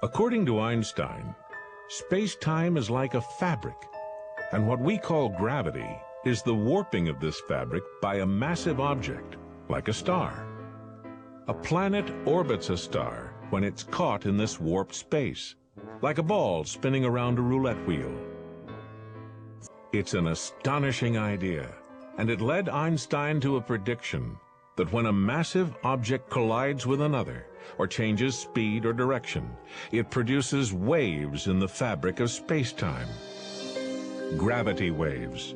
According to Einstein, space-time is like a fabric, and what we call gravity is the warping of this fabric by a massive object, like a star. A planet orbits a star when it's caught in this warped space, like a ball spinning around a roulette wheel. It's an astonishing idea, and it led Einstein to a prediction that when a massive object collides with another, or changes speed or direction, it produces waves in the fabric of space-time. Gravity waves.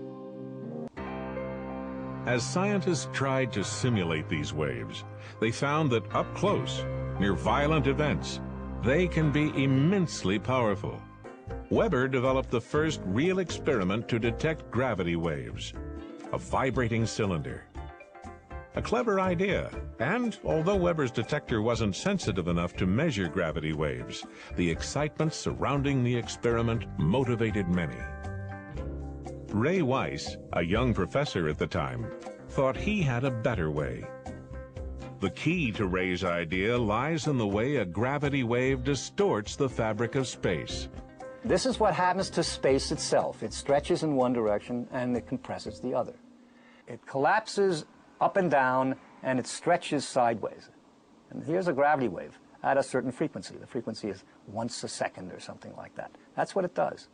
As scientists tried to simulate these waves, they found that up close, near violent events, they can be immensely powerful. Weber developed the first real experiment to detect gravity waves, a vibrating cylinder. A clever idea, and although Weber's detector wasn't sensitive enough to measure gravity waves, the excitement surrounding the experiment motivated many. Ray Weiss, a young professor at the time, thought he had a better way. The key to Ray's idea lies in the way a gravity wave distorts the fabric of space. This is what happens to space itself. It stretches in one direction and it compresses the other. It collapses up and down and it stretches sideways. And here's a gravity wave at a certain frequency. The frequency is once a second or something like that. That's what it does.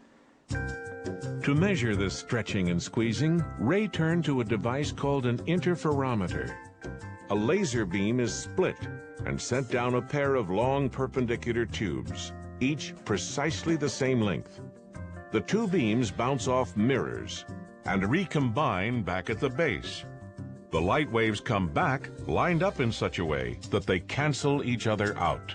To measure this stretching and squeezing, Ray turned to a device called an interferometer. A laser beam is split and sent down a pair of long perpendicular tubes, each precisely the same length. The two beams bounce off mirrors and recombine back at the base. The light waves come back lined up in such a way that they cancel each other out.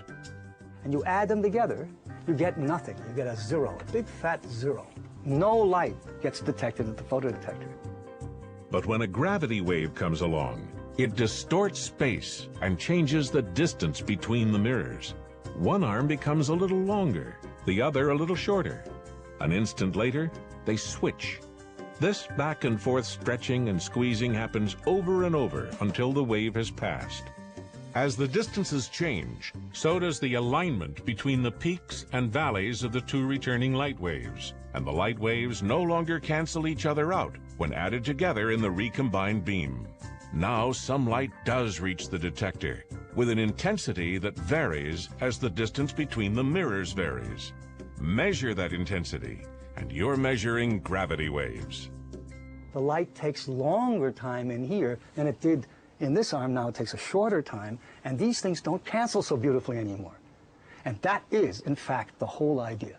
And you add them together, you get nothing. You get a zero, a big fat zero. No light gets detected at the photodetector. But when a gravity wave comes along, it distorts space and changes the distance between the mirrors. One arm becomes a little longer, the other a little shorter. An instant later, they switch. This back and forth stretching and squeezing happens over and over until the wave has passed. As the distances change, so does the alignment between the peaks and valleys of the two returning light waves, and the light waves no longer cancel each other out when added together in the recombined beam. Now some light does reach the detector, with an intensity that varies as the distance between the mirrors varies. Measure that intensity, and you're measuring gravity waves. The light takes longer time in here than it did in this arm. Now it takes a shorter time, and these things don't cancel so beautifully anymore. And that is, in fact, the whole idea.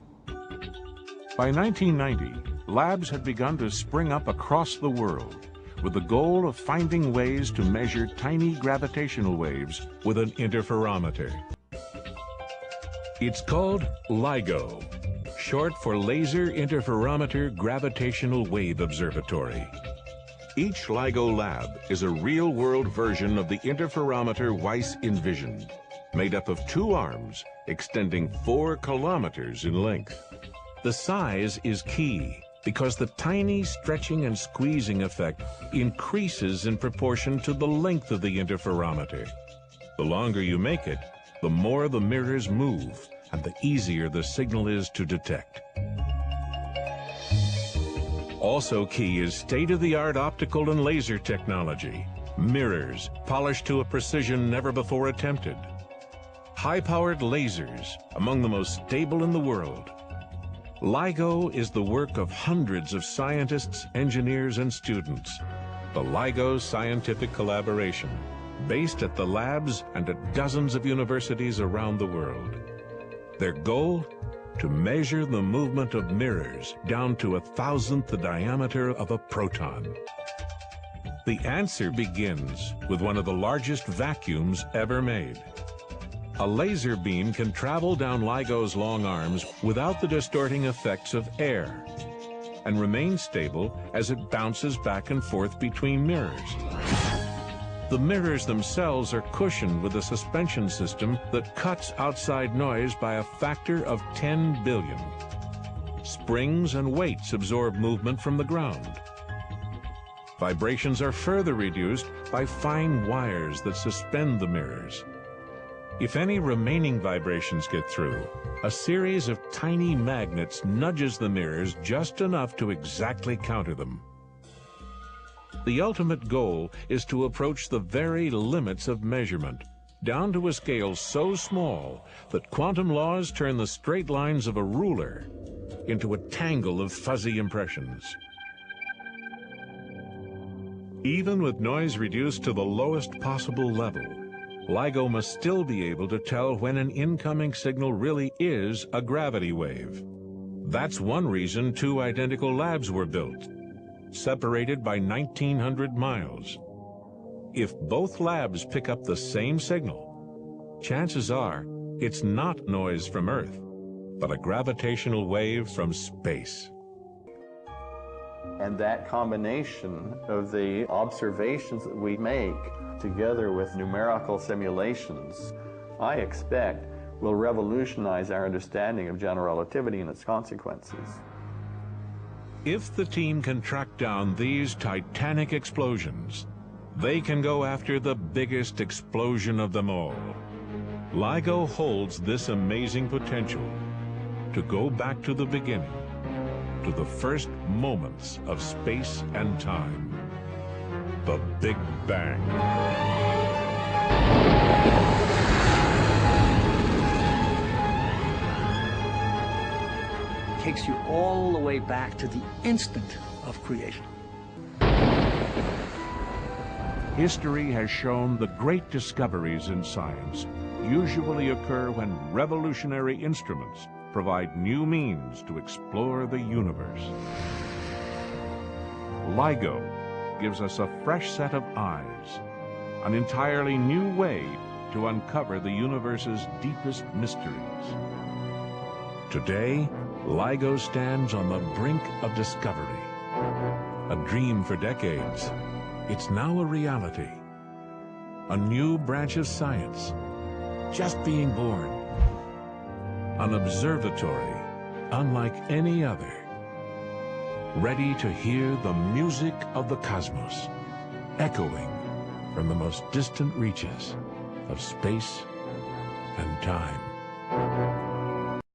By 1990, labs had begun to spring up across the world with the goal of finding ways to measure tiny gravitational waves with an interferometer. It's called LIGO, short for Laser Interferometer Gravitational Wave Observatory. Each LIGO lab is a real-world version of the interferometer Weiss envisioned, made up of two arms extending 4 kilometers in length. The size is key because the tiny stretching and squeezing effect increases in proportion to the length of the interferometer. The longer you make it, the more the mirrors move and the easier the signal is to detect. Also key is state-of-the-art optical and laser technology. Mirrors polished to a precision never before attempted. High-powered lasers, among the most stable in the world. LIGO is the work of hundreds of scientists, engineers, and students. The LIGO Scientific Collaboration, based at the labs and at dozens of universities around the world. Their goal? To measure the movement of mirrors down to 1,000th the diameter of a proton. The answer begins with one of the largest vacuums ever made. A laser beam can travel down LIGO's long arms without the distorting effects of air and remain stable as it bounces back and forth between mirrors. The mirrors themselves are cushioned with a suspension system that cuts outside noise by a factor of 10 billion. Springs and weights absorb movement from the ground. Vibrations are further reduced by fine wires that suspend the mirrors. If any remaining vibrations get through, a series of tiny magnets nudges the mirrors just enough to exactly counter them. The ultimate goal is to approach the very limits of measurement, down to a scale so small that quantum laws turn the straight lines of a ruler into a tangle of fuzzy impressions. Even with noise reduced to the lowest possible level, LIGO must still be able to tell when an incoming signal really is a gravity wave. That's one reason two identical labs were built, separated by 1,900 miles. If both labs pick up the same signal, chances are it's not noise from Earth, but a gravitational wave from space. And that combination of the observations that we make together with numerical simulations, I expect, will revolutionize our understanding of general relativity and its consequences. If the team can track down these titanic explosions, they can go after the biggest explosion of them all. LIGO holds this amazing potential to go back to the beginning, to the first moments of space and time, the Big Bang. Takes you all the way back to the instant of creation. History has shown the great discoveries in science usually occur when revolutionary instruments provide new means to explore the universe. LIGO gives us a fresh set of eyes, an entirely new way to uncover the universe's deepest mysteries. Today, LIGO stands on the brink of discovery. A dream for decades, it's now a reality. A new branch of science, just being born. An observatory unlike any other, ready to hear the music of the cosmos, echoing from the most distant reaches of space and time.